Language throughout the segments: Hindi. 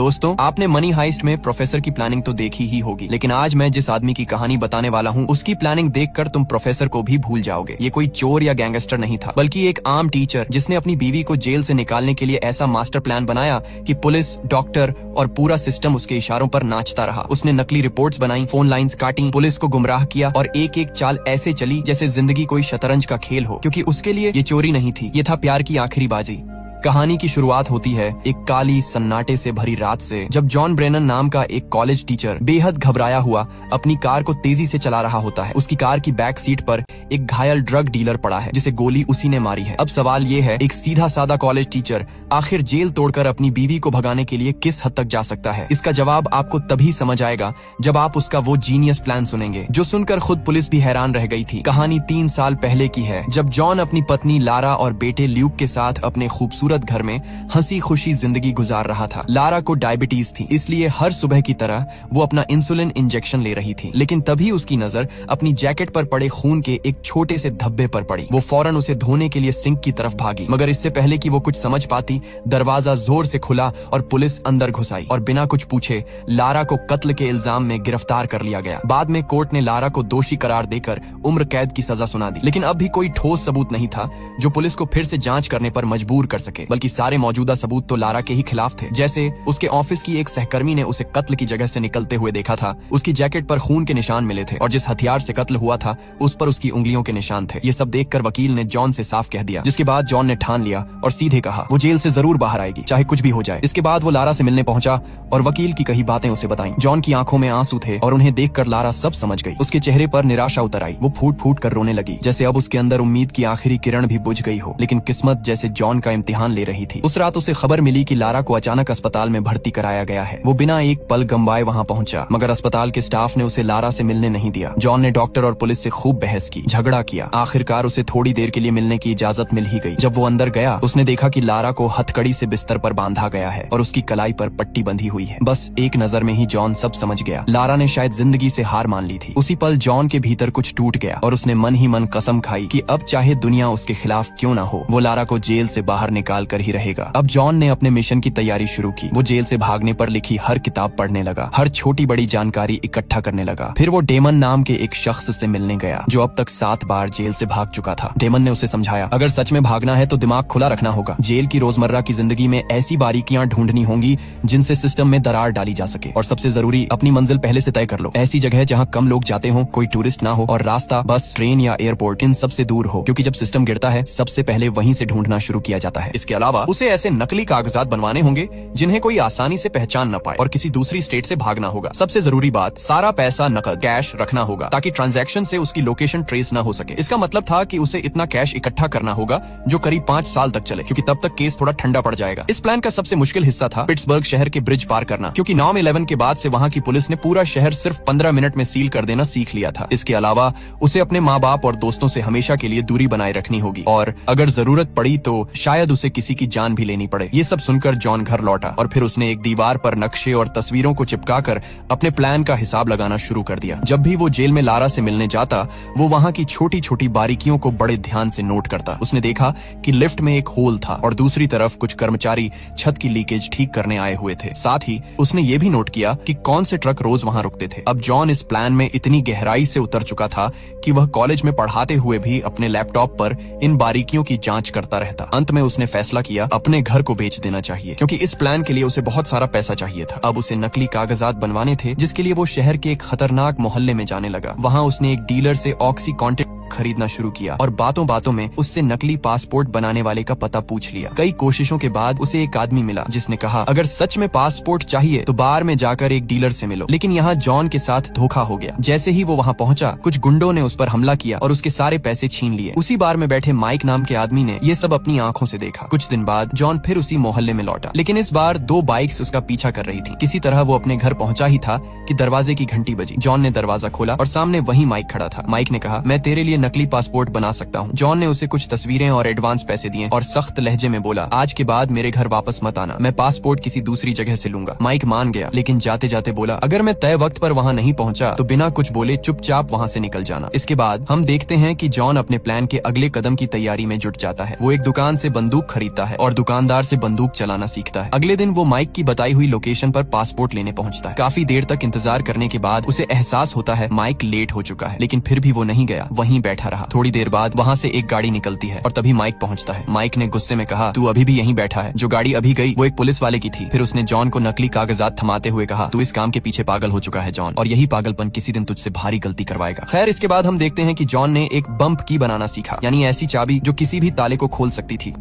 दोस्तों, आपने मनी हाइस्ट में प्रोफेसर की प्लानिंग तो देखी ही होगी, लेकिन आज मैं जिस आदमी की कहानी बताने वाला हूँ उसकी प्लानिंग देखकर तुम प्रोफेसर को भी भूल जाओगे। ये कोई चोर या गैंगस्टर नहीं था, बल्कि एक आम टीचर जिसने अपनी बीवी को जेल से निकालने के लिए ऐसा मास्टर प्लान बनाया कि पुलिस, डॉक्टर और पूरा सिस्टम उसके इशारों पर नाचता रहा। उसने नकली रिपोर्ट्स बनाई, फोन लाइंस काटी, पुलिस को गुमराह किया और एक एक चाल ऐसे चली जैसे जिंदगी कोई शतरंज का खेल हो, क्योंकि उसके लिए ये चोरी नहीं थी, ये था प्यार की आखिरी बाजी। कहानी की शुरुआत होती है एक काली सन्नाटे से भरी रात से, जब जॉन ब्रेनन नाम का एक कॉलेज टीचर बेहद घबराया हुआ अपनी कार को तेजी से चला रहा होता है। उसकी कार की बैक सीट पर एक घायल ड्रग डीलर पड़ा है जिसे गोली उसी ने मारी है। अब सवाल ये है, एक सीधा साधा कॉलेज टीचर आखिर जेल तोड़कर अपनी बीवी को भगाने के लिए किस हद तक जा सकता है? इसका जवाब आपको तभी समझ आएगा जब आप उसका वो जीनियस प्लान सुनेंगे, जो सुनकर खुद पुलिस भी हैरान रह गई थी। कहानी 3 साल पहले की है, जब जॉन अपनी पत्नी लारा और बेटे ल्यूक के साथ अपने खूबसूरत घर में हंसी खुशी जिंदगी गुजार रहा था। लारा को डायबिटीज थी, इसलिए हर सुबह की तरह वो अपना इंसुलिन इंजेक्शन ले रही थी, लेकिन तभी उसकी नजर अपनी जैकेट पर पड़े खून के एक छोटे से धब्बे पर पड़ी। वो फौरन उसे धोने के लिए सिंक की तरफ भागी, मगर इससे पहले कि वो कुछ समझ पाती, दरवाजा जोर से खुला और पुलिस अंदर घुस आई और बिना कुछ पूछे लारा को कत्ल के इल्जाम में गिरफ्तार कर लिया गया। बाद में कोर्ट ने लारा को दोषी करार देकर उम्र कैद की सजा सुना दी, लेकिन अब भी कोई ठोस सबूत नहीं था जो पुलिस को फिर से जांच करने पर मजबूर कर सके, बल्कि सारे मौजूदा सबूत तो लारा के ही खिलाफ थे। जैसे उसके ऑफिस की एक सहकर्मी ने उसे कत्ल की जगह से निकलते हुए देखा था, उसकी जैकेट पर खून के निशान मिले थे और जिस हथियार से कत्ल हुआ था उस पर उसकी उंगलियों के निशान थे। ये सब देखकर वकील ने जॉन से साफ कह दिया, जिसके बाद जॉन ने ठान लिया और सीधे कहा वो जेल से जरूर बाहर आएगी, चाहे कुछ भी हो जाए। इसके बाद वो लारा से मिलने पहुंचा और वकील की कही बातें उसे बताई। जॉन की आंखों में आंसू थे और उन्हें देखकर लारा सब समझ गई। उसके चेहरे पर निराशा उतर आई, वो फूट फूट कर रोने लगी, जैसे अब उसके अंदर उम्मीद की आखिरी किरण भी बुझ गई हो। लेकिन किस्मत जैसे जॉन का इम्तिहान ले रही थी। उस रात उसे खबर मिली कि लारा को अचानक अस्पताल में भर्ती कराया गया है। वो बिना एक पल गंवाए वहां पहुंचा, मगर अस्पताल के स्टाफ ने उसे लारा से मिलने नहीं दिया। जॉन ने डॉक्टर और पुलिस से खूब बहस की, झगड़ा किया। आखिरकार उसे थोड़ी देर के लिए मिलने की इजाजत मिल ही गई। जब वो अंदर गया, उसने देखा कि लारा को हथकड़ी से बिस्तर पर बांधा गया है और उसकी कलाई पर पट्टी बंधी हुई है। बस एक नजर में ही जॉन सब समझ गया। लारा ने शायद जिंदगी से हार मान ली थी। उसी पल जॉन के भीतर कुछ टूट गया और उसने मन ही मन कसम खाई कि अब चाहे दुनिया उसके खिलाफ क्यों ना हो, वो लारा को जेल से बाहर निकाल कर ही रहेगा। अब जॉन ने अपने मिशन की तैयारी शुरू की। वो जेल से भागने पर लिखी हर किताब पढ़ने लगा, हर छोटी बड़ी जानकारी इकट्ठा करने लगा। फिर वो डेमन नाम के एक शख्स से मिलने गया जो अब तक 7 बार जेल से भाग चुका था। डेमन ने उसे समझाया, अगर सच में भागना है तो दिमाग खुला रखना होगा। जेल की रोजमर्रा की जिंदगी में ऐसी बारीकियां ढूंढनी होंगी जिनसे सिस्टम में दरार डाली जा सके, और सबसे जरूरी, अपनी मंजिल पहले से तय कर लो। ऐसी जगह जहाँ कम लोग जाते हो, कोई टूरिस्ट ना हो और रास्ता बस, ट्रेन या एयरपोर्ट इन सबसे दूर हो, क्योंकि जब सिस्टम गिरता है सबसे पहले वहीं से ढूंढना शुरू किया जाता है। इसके अलावा उसे ऐसे नकली कागजात बनवाने होंगे जिन्हें कोई आसानी से पहचान न पाए और किसी दूसरी स्टेट से भागना होगा। सबसे जरूरी बात, सारा पैसा नकद कैश रखना होगा ताकि ट्रांजैक्शन से उसकी लोकेशन ट्रेस न हो सके। इसका मतलब था कि उसे इतना कैश इकट्ठा करना होगा जो करीब 5 साल तक चले, क्योंकि तब तक केस थोड़ा ठंडा पड़ जाएगा। इस प्लान का सबसे मुश्किल हिस्सा था पिट्सबर्ग शहर के ब्रिज पार करना, क्योंकि 9/11 के बाद से वहाँ की पुलिस ने पूरा शहर सिर्फ 15 मिनट में सील कर देना सीख लिया था। इसके अलावा उसे अपने माँ बाप और दोस्तों से हमेशा के लिए दूरी बनाए रखनी होगी और अगर जरूरत पड़ी तो शायद उसे किसी की जान भी लेनी पड़े। ये सब सुनकर जॉन घर लौटा और फिर उसने एक दीवार पर नक्शे और तस्वीरों को चिपकाकर अपने प्लान का हिसाब लगाना शुरू कर दिया। जब भी वो जेल में लारा से मिलने जाता, वो वहाँ की छोटी छोटी बारीकियों को बड़े ध्यान से नोट करता। उसने देखा कि लिफ्ट में एक होल था और दूसरी तरफ कुछ कर्मचारी छत की लीकेज ठीक करने आए हुए थे। साथ ही उसने ये भी नोट किया कि कौन से ट्रक रोज वहाँ रुकते थे। अब जॉन इस प्लान में इतनी गहराई से उतर चुका था कि वह कॉलेज में पढ़ाते हुए भी अपने लैपटॉप पर इन बारीकियों की जांच करता रहता। अंत में उसने फैसला किया अपने घर को बेच देना चाहिए, क्योंकि इस प्लान के लिए उसे बहुत सारा पैसा चाहिए था। अब उसे नकली कागजात बनवाने थे, जिसके लिए वो शहर के एक खतरनाक मोहल्ले में जाने लगा। वहाँ उसने एक डीलर से ऑक्सीकॉन्टिन खरीदना शुरू किया और बातों बातों में उससे नकली पासपोर्ट बनाने वाले का पता पूछ लिया। कई कोशिशों के बाद उसे एक आदमी मिला जिसने कहा, अगर सच में पासपोर्ट चाहिए तो बार में जाकर एक डीलर से मिलो। लेकिन यहाँ जॉन के साथ धोखा हो गया। जैसे ही वो वहाँ पहुँचा, कुछ गुंडों ने उस पर हमला किया और उसके सारे पैसे छीन लिए। उसी बार में बैठे माइक नाम के आदमी ने ये सब अपनी आंखों से देखा। कुछ दिन बाद जॉन फिर उसी मोहल्ले में लौटा, लेकिन इस बार 2 बाइक्स उसका पीछा कर रही थी। किसी तरह वो अपने घर पहुंचा ही था कि दरवाजे की घंटी बजी। जॉन ने दरवाजा खोला और सामने वही माइक खड़ा था। माइक ने कहा, मैं तेरे लिए लिए नकली पासपोर्ट बना सकता हूँ। जॉन ने उसे कुछ तस्वीरें और एडवांस पैसे दिए और सख्त लहजे में बोला, आज के बाद मेरे घर वापस मत आना, मैं पासपोर्ट किसी दूसरी जगह से लूंगा। माइक मान गया, लेकिन जाते जाते बोला, अगर मैं तय वक्त पर वहाँ नहीं पहुँचा तो बिना कुछ बोले चुपचाप वहाँ से निकल जाना। इसके बाद हम देखते हैं कि जॉन अपने प्लान के अगले कदम की तैयारी में जुट जाता है। वो एक दुकान से बंदूक खरीदता है और दुकानदार से बंदूक चलाना सीखता है। अगले दिन वो माइक की बताई हुई लोकेशन पर पासपोर्ट लेने पहुंचता है। काफी देर तक इंतजार करने के बाद उसे एहसास होता है माइक लेट हो चुका है, लेकिन फिर भी वो नहीं गया, वहीं बैठा रहा। थोड़ी देर बाद वहाँ से एक गाड़ी निकलती है और तभी माइक पहुंचता है। माइक ने गुस्से में कहा, तू अभी भी यहीं बैठा है, जो गाड़ी अभी गई वो एक पुलिस वाले की थी। फिर उसने जॉन को नकली कागजात थमाते हुए कहा, तू इस काम के पीछे पागल हो चुका है जॉन, और यही पागलपन किसी दिन तुझसे भारी गलती करवाएगा। खैर, इसके बाद हम देखते हैं कि जॉन ने एक बम्प की बनाना सीखा, यानी ऐसी चाबी जो किसी भी ताले को खोल सकती थी।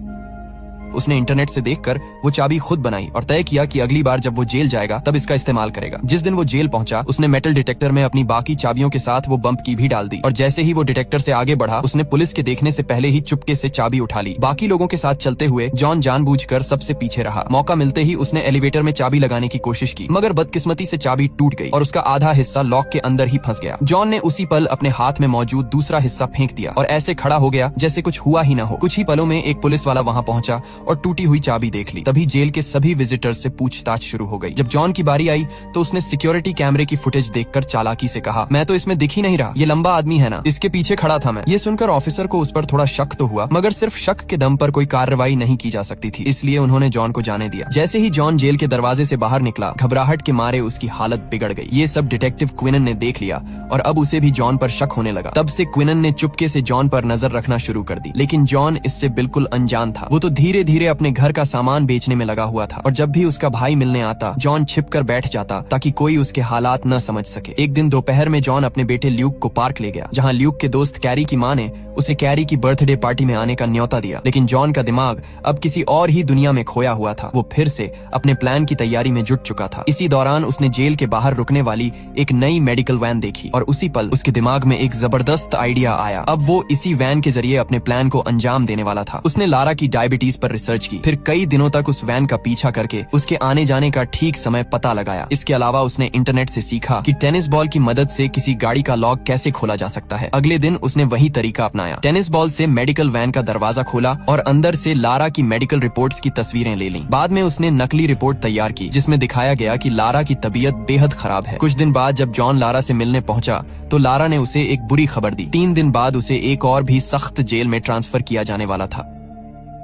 उसने इंटरनेट से देखकर वो चाबी खुद बनाई और तय किया कि अगली बार जब वो जेल जाएगा तब इसका इस्तेमाल करेगा। जिस दिन वो जेल पहुंचा, उसने मेटल डिटेक्टर में अपनी बाकी चाबियों के साथ वो बम्प की भी डाल दी और जैसे ही वो डिटेक्टर से आगे बढ़ा, उसने पुलिस के देखने से पहले ही चुपके से चाबी उठा ली। बाकी लोगों के साथ चलते हुए जॉन जानबूझकर सबसे पीछे रहा। मौका मिलते ही उसने एलिवेटर में चाबी लगाने की कोशिश की, मगर बदकिस्मती से चाबी टूट गई और उसका आधा हिस्सा लॉक के अंदर ही फंस गया। जॉन ने उसी पल अपने हाथ में मौजूद दूसरा हिस्सा फेंक दिया और ऐसे खड़ा हो गया जैसे कुछ हुआ ही न हो। कुछ ही पलों में एक पुलिस वाला वहां पहुंचा और टूटी हुई चाबी देख ली। तभी जेल के सभी विजिटर्स से पूछताछ शुरू हो गई। जब जॉन की बारी आई तो उसने सिक्योरिटी कैमरे की फुटेज देखकर चालाकी से कहा, मैं तो इसमें दिख ही नहीं रहा, ये लंबा आदमी है ना, इसके पीछे खड़ा था मैं। ये सुनकर ऑफिसर को उस पर थोड़ा शक तो हुआ, मगर सिर्फ शक के दम पर कोई कार्रवाई नहीं की जा सकती थी, इसलिए उन्होंने जॉन को जाने दिया। जैसे ही जॉन जेल के दरवाजे से बाहर निकला, घबराहट के मारे उसकी हालत बिगड़ गई। ये सब डिटेक्टिव क्विनन ने देख लिया और अब उसे भी जॉन पर शक होने लगा। तब से क्विनन ने चुपके से जॉन पर नजर रखना शुरू कर दी, लेकिन जॉन इससे बिल्कुल अनजान था। वो तो धीरे धीरे अपने घर का सामान बेचने में लगा हुआ था और जब भी उसका भाई मिलने आता, जॉन छिपकर बैठ जाता ताकि कोई उसके हालात न समझ सके। एक दिन दोपहर में जॉन अपने बेटे ल्यूक को पार्क ले गया, जहां ल्यूक के दोस्त कैरी की मां ने उसे कैरी की बर्थडे पार्टी में आने का न्योता दिया। लेकिन जॉन का दिमाग अब किसी और ही दुनिया में खोया हुआ था। वो फिर से अपने प्लान की तैयारी में जुट चुका था। इसी दौरान उसने जेल के बाहर रुकने वाली एक नई मेडिकल वैन देखी और उसी पल उसके दिमाग में एक जबरदस्त आइडिया आया। अब वो इसी वैन के जरिए अपने प्लान को अंजाम देने वाला था। उसने लारा की डायबिटीज पर रिसर्च की, फिर कई दिनों तक उस वैन का पीछा करके उसके आने जाने का ठीक समय पता लगाया। इसके अलावा उसने इंटरनेट से सीखा कि टेनिस बॉल की मदद से किसी गाड़ी का लॉक कैसे खोला जा सकता है। अगले दिन उसने वही तरीका अपनाया। टेनिस बॉल से मेडिकल वैन का दरवाजा खोला और अंदर से लारा की मेडिकल रिपोर्ट्स की तस्वीरें ले लीं। बाद में उसने नकली रिपोर्ट तैयार की जिसमें दिखाया गया कि लारा की तबीयत बेहद खराब है। कुछ दिन बाद जब जॉन लारा से मिलने पहुंचा तो लारा ने उसे एक बुरी खबर दी। 3 दिन बाद उसे एक और भी सख्त जेल में ट्रांसफर किया जाने वाला था।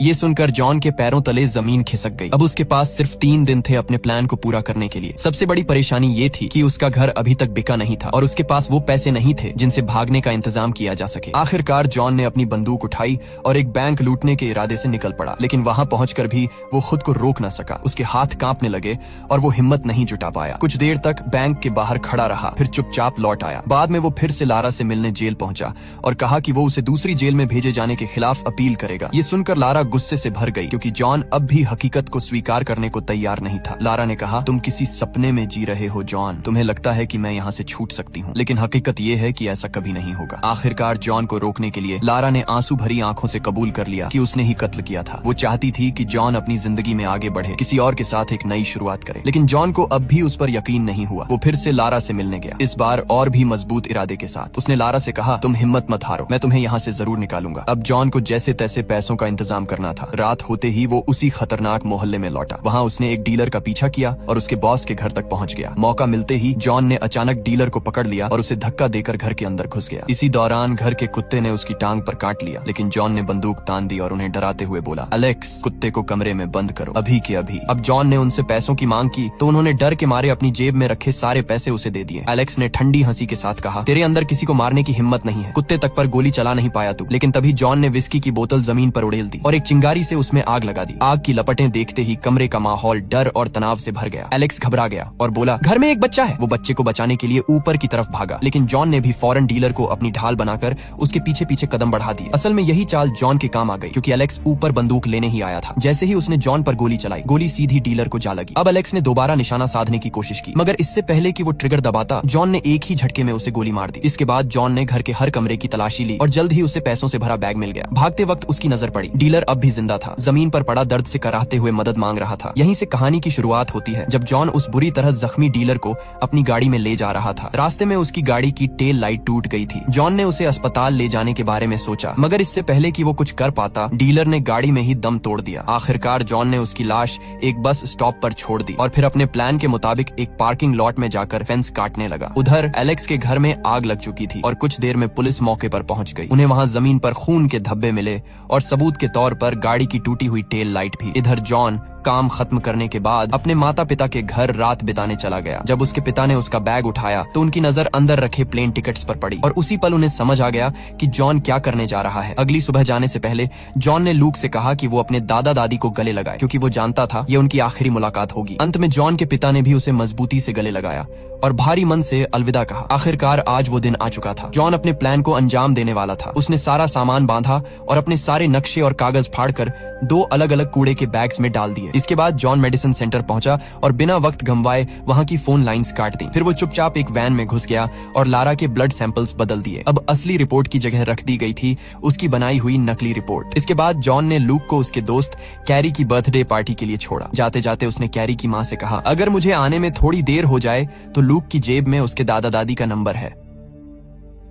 ये सुनकर जॉन के पैरों तले जमीन खिसक गई। अब उसके पास सिर्फ 3 दिन थे अपने प्लान को पूरा करने के लिए। सबसे बड़ी परेशानी ये थी कि उसका घर अभी तक बिका नहीं था और उसके पास वो पैसे नहीं थे जिनसे भागने का इंतजाम किया जा सके। आखिरकार जॉन ने अपनी बंदूक उठाई और एक बैंक लूटने के इरादे से निकल पड़ा, लेकिन वहां पहुंचकर भी वो खुद को रोक न सका। उसके हाथ कांपने लगे और वो हिम्मत नहीं जुटा पाया। कुछ देर तक बैंक के बाहर खड़ा रहा, फिर चुपचाप लौट आया। बाद में वो फिर से लारा से मिलने जेल पहुंचा और कहा कि वो उसे दूसरी जेल में भेजे जाने के खिलाफ अपील करेगा। ये सुनकर लारा गुस्से से भर गई क्योंकि जॉन अब भी हकीकत को स्वीकार करने को तैयार नहीं था। लारा ने कहा, तुम किसी सपने में जी रहे हो जॉन, तुम्हें लगता है कि मैं यहाँ से छूट सकती हूँ, लेकिन हकीकत ये है कि ऐसा कभी नहीं होगा। आखिरकार जॉन को रोकने के लिए लारा ने आंसू भरी आंखों से कबूल कर लिया कि उसने ही कत्ल किया था। वो चाहती थी कि जॉन अपनी जिंदगी में आगे बढ़े, किसी और के साथ एक नई शुरुआत करे, लेकिन जॉन को अब भी उस पर यकीन नहीं हुआ। वो फिर से लारा से मिलने गया, इस बार और भी मजबूत इरादे के साथ। उसने लारा से कहा, तुम हिम्मत मत हारो, मैं तुम्हें यहाँ से जरूर निकालूंगा। अब जॉन को जैसे तैसे पैसों का इंतजाम करना था। रात होते ही वो उसी खतरनाक मोहल्ले में लौटा। वहाँ उसने एक डीलर का पीछा किया और उसके बॉस के घर तक पहुँच गया। मौका मिलते ही जॉन ने अचानक डीलर को पकड़ लिया और उसे धक्का देकर घर के अंदर घुस गया। इसी दौरान घर के कुत्ते ने उसकी टांग पर काट लिया, लेकिन जॉन ने बंदूक तान दी और उन्हें डराते हुए बोला, एलेक्स, कुत्ते को कमरे में बंद करो, अभी के अभी। अब जॉन ने उनसे पैसों की मांग की तो उन्होंने डर के मारे अपनी जेब में रखे सारे पैसे उसे दे दिए। एलेक्स ने ठंडी हंसी के साथ कहा, तेरे अंदर किसी को मारने की हिम्मत नहीं है, कुत्ते तक पर गोली चला नहीं पाया तू। लेकिन तभी जॉन ने विस्की की बोतल जमीन पर उड़ेल दी और एक चिंगारी से उसमें आग लगा दी। आग की लपटें देखते ही कमरे का माहौल डर और तनाव से भर गया। एलेक्स घबरा गया और बोला, घर में एक बच्चा है। वो बच्चे को बचाने के लिए ऊपर की तरफ भागा, लेकिन जॉन ने भी फौरन डीलर को अपनी ढाल बनाकर उसके पीछे पीछे कदम बढ़ा दिए। असल में यही चाल जॉन के काम आ गई क्योंकि एलेक्स ऊपर बंदूक लेने ही आया था। जैसे ही उसने जॉन पर गोली चलाई, गोली सीधी डीलर को जा लगी। अब एलेक्स ने दोबारा निशाना साधने की कोशिश की, मगर इससे पहले कि वो ट्रिगर दबाता, जॉन ने एक ही झटके में उसे गोली मार दी। इसके बाद जॉन ने घर के हर कमरे की तलाशी ली और जल्द ही उसे पैसों से भरा बैग मिल गया। भागते वक्त उसकी नजर पड़ी। डीलर अब भी जिंदा था, जमीन पर पड़ा दर्द से कराहते हुए मदद मांग रहा था। यहीं से कहानी की शुरुआत होती है, जब जॉन उस बुरी तरह जख्मी डीलर को अपनी गाड़ी में ले जा रहा था। रास्ते में उसकी गाड़ी की टेल लाइट टूट गई थी। जॉन ने उसे अस्पताल ले जाने के बारे में सोचा, मगर इससे पहले कि वो कुछ कर पाता, डीलर ने गाड़ी में ही दम तोड़ दिया। आखिरकार जॉन ने उसकी लाश एक बस स्टॉप पर छोड़ दी और फिर अपने प्लान के मुताबिक एक पार्किंग लॉट में जाकर फेंस काटने लगा। उधर एलेक्स के घर में आग लग चुकी थी और कुछ देर में पुलिस मौके पर पहुंच गई। उन्हें वहां जमीन पर खून के धब्बे मिले और सबूत के तौर पर गाड़ी की टूटी हुई टेल लाइट भी। इधर जॉन काम खत्म करने के बाद अपने माता पिता के घर रात बिताने चला गया। जब उसके पिता ने उसका बैग उठाया तो उनकी नजर अंदर रखे प्लेन टिकट्स पर पड़ी और उसी पल उन्हें समझ आ गया कि जॉन क्या करने जा रहा है। अगली सुबह जाने से पहले जॉन ने लूक से कहा कि वो अपने दादा दादी को गले लगाए, क्योंकि वो जानता था ये उनकी आखिरी मुलाकात होगी। अंत में जॉन के पिता ने भी उसे मजबूती से गले लगाया और भारी मन से अलविदा कहा। आखिरकार आज वो दिन आ चुका था। जॉन अपने प्लान को अंजाम देने वाला था। उसने सारा सामान बांधा और अपने सारे नक्शे और कागज फाड़कर 2 अलग अलग कूड़े के बैग्स में डाल दिए। इसके बाद जॉन मेडिसिन सेंटर पहुंचा और बिना वक्त गंवाए वहां की फोन लाइंस काट दी। फिर वो चुपचाप एक वैन में घुस गया और लारा के ब्लड सैंपल्स बदल दिए। अब असली रिपोर्ट की जगह रख दी गई थी उसकी बनाई हुई नकली रिपोर्ट। इसके बाद जॉन ने लूक को उसके दोस्त कैरी की बर्थडे पार्टी के लिए छोड़ा। जाते जाते उसने कैरी की मां से कहा, अगर मुझे आने में थोड़ी देर हो जाए तो लूक की जेब में उसके दादा दादी का नंबर है।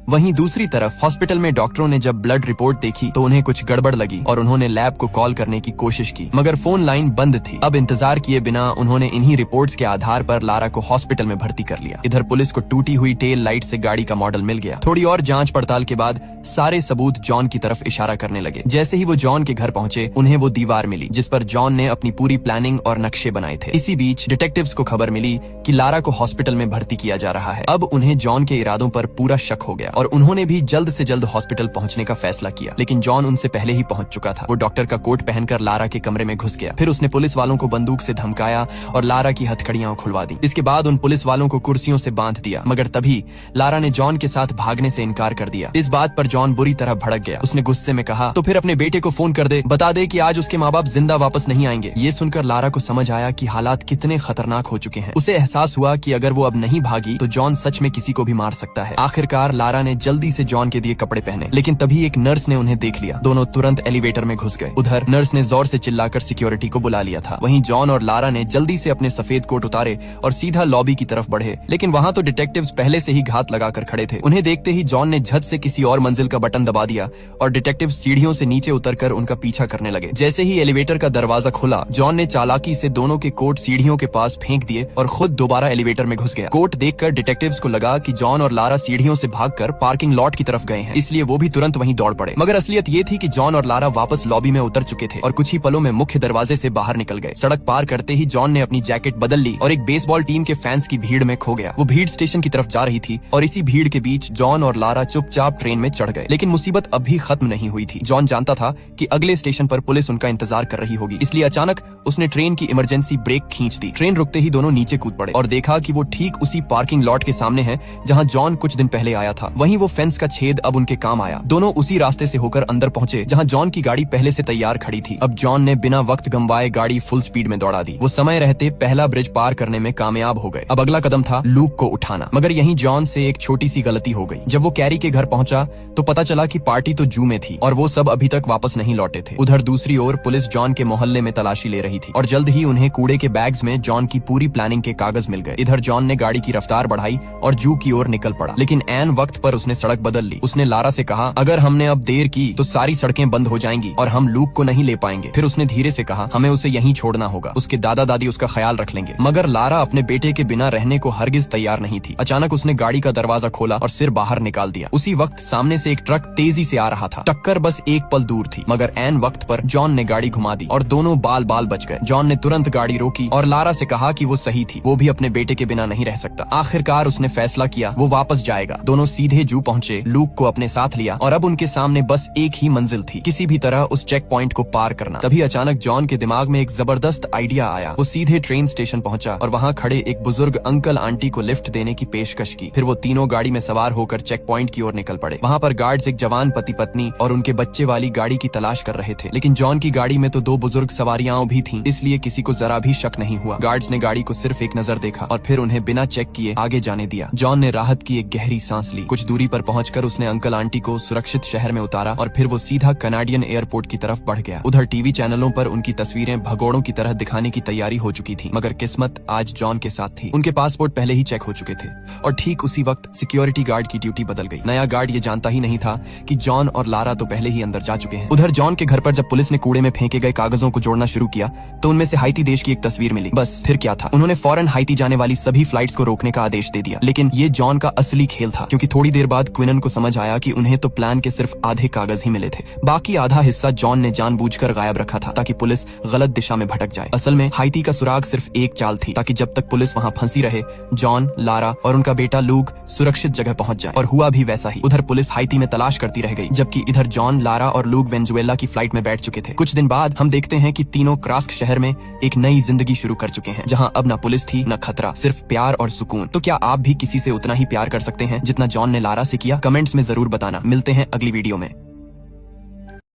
वहीं दूसरी तरफ हॉस्पिटल में डॉक्टरों ने जब ब्लड रिपोर्ट देखी तो उन्हें कुछ गड़बड़ लगी और उन्होंने लैब को कॉल करने की कोशिश की, मगर फोन लाइन बंद थी। अब इंतजार किए बिना उन्होंने इन्हीं रिपोर्ट्स के आधार पर लारा को हॉस्पिटल में भर्ती कर लिया। इधर पुलिस को टूटी हुई टेल लाइट से गाड़ी का मॉडल मिल गया। थोड़ी और जांच पड़ताल के बाद सारे सबूत जॉन की तरफ इशारा करने लगे। जैसे ही वो जॉन के घर पहुंचे, उन्हें वो दीवार मिली जिस पर जॉन ने अपनी पूरी प्लानिंग और नक्शे बनाए थे। इसी बीच डिटेक्टिव्स को खबर मिली कि लारा को हॉस्पिटल में भर्ती किया जा रहा है। अब उन्हें जॉन के इरादों पर पूरा शक हो गया और उन्होंने भी जल्द से जल्द हॉस्पिटल पहुंचने का फैसला किया। लेकिन जॉन उनसे पहले ही पहुंच चुका था। वो डॉक्टर का कोट पहनकर लारा के कमरे में घुस गया। फिर उसने पुलिस वालों को बंदूक से धमकाया और लारा की हथकड़ियां खुलवा दी। इसके बाद उन पुलिस वालों को कुर्सियों से बांध दिया, मगर तभी लारा ने जॉन के साथ भागने से इनकार कर दिया। इस बात पर जॉन बुरी तरह भड़क गया। उसने गुस्से में कहा, तो फिर अपने बेटे को फोन कर दे, बता दे कि आज उसके माँ बाप जिंदा वापस नहीं आएंगे। ये सुनकर लारा को समझ आया कि हालात कितने खतरनाक हो चुके हैं। उसे एहसास हुआ कि अगर वो अब नहीं भागी तो जॉन सच में किसी को भी मार सकता है। आखिरकार लारा ने जल्दी से जॉन के दिए कपड़े पहने, लेकिन तभी एक नर्स ने उन्हें देख लिया। दोनों तुरंत एलिवेटर में घुस गए। उधर नर्स ने जोर से चिल्लाकर सिक्योरिटी को बुला लिया था। वहीं जॉन और लारा ने जल्दी से अपने सफेद कोट उतारे और सीधा लॉबी की तरफ बढ़े, लेकिन वहां तो डिटेक्टिव्स पहले से ही घात लगाकर खड़े थे। उन्हें देखते ही जॉन ने झट से किसी और मंजिल का बटन दबा दिया और डिटेक्टिव सीढ़ियों से नीचे उतरकर उनका पीछा करने लगे। जैसे ही एलिवेटर का दरवाजा खुला, जॉन ने चालाकी से दोनों के कोट सीढ़ियों के पास फेंक दिए और खुद दोबारा एलिवेटर में घुस गया। कोट देखकर डिटेक्टिव्स को लगा कि जॉन और लारा सीढ़ियों से भागकर पार्किंग लॉट की तरफ गए हैं, इसलिए वो भी तुरंत वहीं दौड़ पड़े। मगर असलियत ये थी कि जॉन और लारा वापस लॉबी में उतर चुके थे और कुछ ही पलों में मुख्य दरवाजे से बाहर निकल गए। सड़क पार करते ही जॉन ने अपनी जैकेट बदल ली और एक बेसबॉल टीम के फैंस की भीड़ में खो गया। वो भीड़ स्टेशन की तरफ जा रही थी और इसी भीड़ के बीच जॉन और लारा चुपचाप ट्रेन में चढ़ गए। लेकिन मुसीबत अब भी खत्म नहीं हुई थी। जॉन जानता था कि अगले स्टेशन पर पुलिस उनका इंतजार कर रही होगी, इसलिए अचानक उसने ट्रेन की इमरजेंसी ब्रेक खींच दी। ट्रेन रुकते ही दोनों नीचे कूद पड़े और देखा कि वो ठीक उसी पार्किंग लॉट के सामने है जहां जॉन कुछ दिन पहले आया था। वहीं वो फेंस का छेद अब उनके काम आया। दोनों उसी रास्ते से होकर अंदर पहुंचे जहां जॉन की गाड़ी पहले से तैयार खड़ी थी। अब जॉन ने बिना वक्त गंवाए गाड़ी फुल स्पीड में दौड़ा दी। वो समय रहते पहला ब्रिज पार करने में कामयाब हो गए। अब अगला कदम था लूक को उठाना, मगर यहीं जॉन से एक छोटी सी गलती हो गई। जब वो कैरी के घर पहुंचा तो पता चला कि पार्टी तो जू में थी और वो सब अभी तक वापस नहीं लौटे थे। उधर दूसरी ओर पुलिस जॉन के मोहल्ले में तलाशी ले रही थी और जल्द ही उन्हें कूड़े के बैग्स में जॉन की पूरी प्लानिंग के कागज मिल गए। इधर जॉन ने गाड़ी की रफ्तार बढ़ाई और जू की ओर निकल पड़ा, लेकिन ऐन वक्त पर उसने सड़क बदल ली। उसने लारा से कहा, अगर हमने अब देर की तो सारी सड़कें बंद हो जाएंगी और हम लूक को नहीं ले पाएंगे। फिर उसने धीरे से कहा, हमें उसे यहीं छोड़ना होगा, उसके दादा दादी उसका ख्याल रख लेंगे। मगर लारा अपने बेटे के बिना रहने को हरगिज तैयार नहीं थी। अचानक उसने गाड़ी का दरवाजा खोला और सिर बाहर निकाल दिया। उसी वक्त सामने से एक ट्रक तेजी से आ रहा था। टक्कर बस एक पल दूर थी, मगर ऐन वक्त पर जॉन ने गाड़ी घुमा दी और दोनों बाल बाल बच गए। जॉन ने तुरंत गाड़ी रोकी और लारा से कहा कि वो सही थी, वो भी अपने बेटे के बिना नहीं रह सकता। आखिरकार उसने फैसला किया वो वापस जाएगा। दोनों सीधे जू पहुंचे, लूक को अपने साथ लिया और अब उनके सामने बस एक ही मंजिल थी, किसी भी तरह उस चेक पॉइंट को पार करना। तभी अचानक जॉन के दिमाग में एक जबरदस्त आइडिया आया। वो सीधे ट्रेन स्टेशन पहुंचा और वहां खड़े एक बुजुर्ग अंकल आंटी को लिफ्ट देने की पेशकश की। फिर वो तीनों गाड़ी में सवार होकर चेक पॉइंट की ओर निकल पड़े। वहां पर गार्ड्स एक जवान पति पत्नी और उनके बच्चे वाली गाड़ी की तलाश कर रहे थे, लेकिन जॉन की गाड़ी में तो 2 बुजुर्ग सवारियां भी थीं, इसलिए किसी को जरा भी शक नहीं हुआ। गार्ड्स ने गाड़ी को सिर्फ एक नजर देखा और फिर उन्हें बिना चेक किए आगे जाने दिया। जॉन ने राहत की एक गहरी सांस ली। कुछ दूरी पर पहुंचकर उसने अंकल आंटी को सुरक्षित शहर में उतारा और फिर वो सीधा कनाडियन एयरपोर्ट की तरफ बढ़ गया। उधर टीवी चैनलों पर उनकी तस्वीरें भगोड़ों की तरह दिखाने की तैयारी हो चुकी थी, मगर किस्मत आज जॉन के साथ थी। उनके पासपोर्ट पहले ही चेक हो चुके थे और ठीक उसी वक्त सिक्योरिटी गार्ड की ड्यूटी बदल गई। नया गार्ड ये जानता ही नहीं था कि जॉन और लारा तो पहले ही अंदर जा चुके हैं। उधर जॉन के घर पर जब पुलिस ने कूड़े में फेंके गए कागजों को जोड़ना शुरू किया तो उनमें से हाइती देश की एक तस्वीर मिली। बस फिर क्या था, उन्होंने फौरन हाइती जाने वाली सभी फ्लाइट्स को रोकने का आदेश दे दिया। लेकिन ये जॉन का असली खेल था, क्योंकि थोड़ी देर बाद क्विनन को समझ आया कि उन्हें तो प्लान के सिर्फ आधे कागज ही मिले थे। बाकी आधा हिस्सा जॉन ने जानबूझकर गायब रखा था ताकि पुलिस गलत दिशा में भटक जाए। असल में हाइती का सुराग सिर्फ एक चाल थी, ताकि जब तक पुलिस वहां फंसी रहे जॉन, लारा और उनका बेटा लूग सुरक्षित जगह पहुंच जाए। और हुआ भी वैसा ही। उधर पुलिस हाइती में तलाश करती रह गई, जबकि इधर जॉन, लारा और लूग वेनेजुएला की फ्लाइट में बैठ चुके थे। कुछ दिन बाद हम देखते हैं कि तीनों क्रास्क शहर में एक नई जिंदगी शुरू कर चुके हैं, जहां अब न पुलिस थी न खतरा, सिर्फ प्यार और सुकून। तो क्या आप भी किसी से उतना ही प्यार कर सकते हैं जितना जॉन ने लारा से किया? कमेंट्स में जरूर बताना। मिलते हैं अगली वीडियो में।